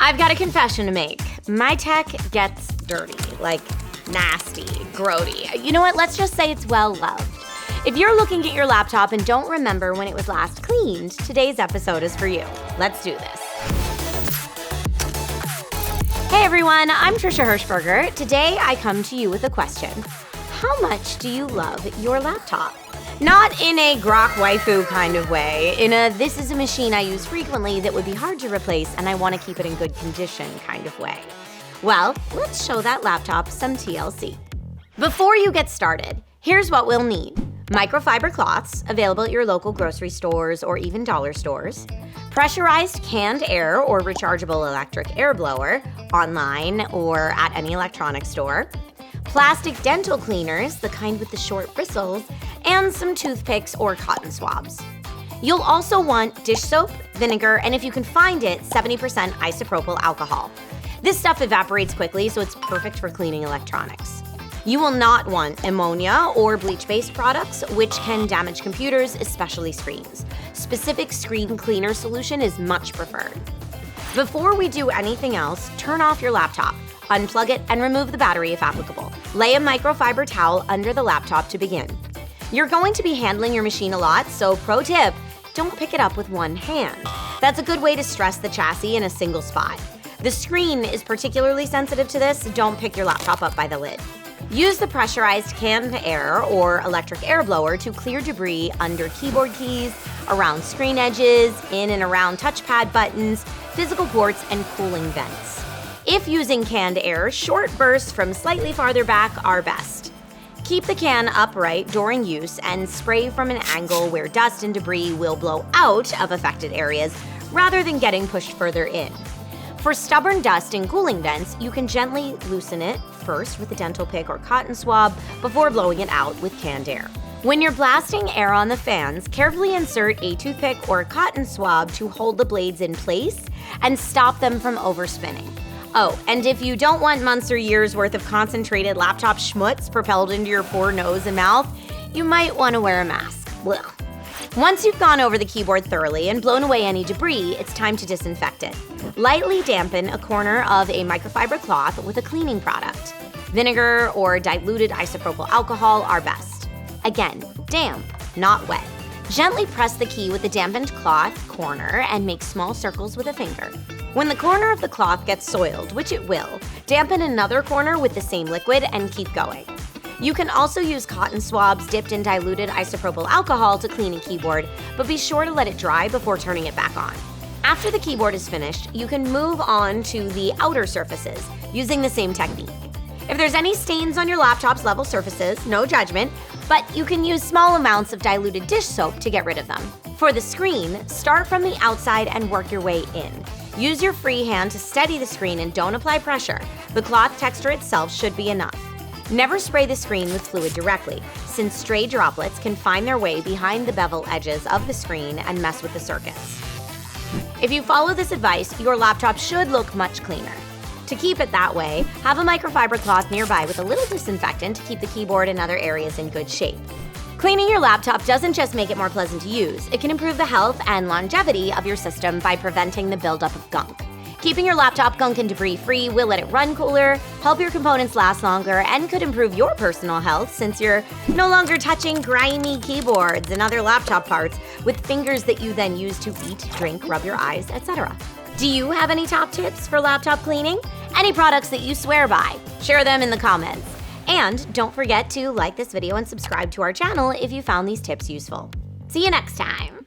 I've got a confession to make. My tech gets dirty, like nasty, grody. You know what? Let's just say it's well-loved. If you're looking at your laptop and don't remember when it was last cleaned, today's episode is for you. Let's do this. Hey everyone, I'm Trisha Hirschberger. Today I come to you with a question. How much do you love your laptop? Not in a grok waifu kind of way, in a this is a machine I use frequently that would be hard to replace and I want to keep it in good condition kind of way. Well, let's show that laptop some TLC. Before you get started, here's what we'll need. Microfiber cloths, available at your local grocery stores or even dollar stores. Pressurized canned air or rechargeable electric air blower, online or at any electronics store. Plastic dental cleaners, the kind with the short bristles, and some toothpicks or cotton swabs. You'll also want dish soap, vinegar, and if you can find it, 70% isopropyl alcohol. This stuff evaporates quickly, so it's perfect for cleaning electronics. You will not want ammonia or bleach-based products, which can damage computers, especially screens. Specific screen cleaner solution is much preferred. Before we do anything else, turn off your laptop, unplug it, and remove the battery if applicable. Lay a microfiber towel under the laptop to begin. You're going to be handling your machine a lot, so pro tip, don't pick it up with one hand. That's a good way to stress the chassis in a single spot. The screen is particularly sensitive to this, so don't pick your laptop up by the lid. Use the pressurized canned air or electric air blower to clear debris under keyboard keys, around screen edges, in and around touchpad buttons, physical ports, and cooling vents. If using canned air, short bursts from slightly farther back are best. Keep the can upright during use and spray from an angle where dust and debris will blow out of affected areas rather than getting pushed further in. For stubborn dust in cooling vents, you can gently loosen it first with a dental pick or cotton swab before blowing it out with canned air. When you're blasting air on the fans, carefully insert a toothpick or a cotton swab to hold the blades in place and stop them from overspinning. Oh, and if you don't want months or years worth of concentrated laptop schmutz propelled into your poor nose and mouth, you might want to wear a mask. Blech. Once you've gone over the keyboard thoroughly and blown away any debris, it's time to disinfect it. Lightly dampen a corner of a microfiber cloth with a cleaning product. Vinegar or diluted isopropyl alcohol are best. Again, damp, not wet. Gently press the key with the dampened cloth corner and make small circles with a finger. When the corner of the cloth gets soiled, which it will, dampen another corner with the same liquid and keep going. You can also use cotton swabs dipped in diluted isopropyl alcohol to clean a keyboard, but be sure to let it dry before turning it back on. After the keyboard is finished, you can move on to the outer surfaces using the same technique. If there's any stains on your laptop's level surfaces, no judgment, but you can use small amounts of diluted dish soap to get rid of them. For the screen, start from the outside and work your way in. Use your free hand to steady the screen and don't apply pressure. The cloth texture itself should be enough. Never spray the screen with fluid directly, since stray droplets can find their way behind the bevel edges of the screen and mess with the circuits. If you follow this advice, your laptop should look much cleaner. To keep it that way, have a microfiber cloth nearby with a little disinfectant to keep the keyboard and other areas in good shape. Cleaning your laptop doesn't just make it more pleasant to use, it can improve the health and longevity of your system by preventing the buildup of gunk. Keeping your laptop gunk and debris free will let it run cooler, help your components last longer, and could improve your personal health since you're no longer touching grimy keyboards and other laptop parts with fingers that you then use to eat, drink, rub your eyes, etc. Do you have any top tips for laptop cleaning? Any products that you swear by? Share them in the comments. And don't forget to like this video and subscribe to our channel if you found these tips useful. See you next time.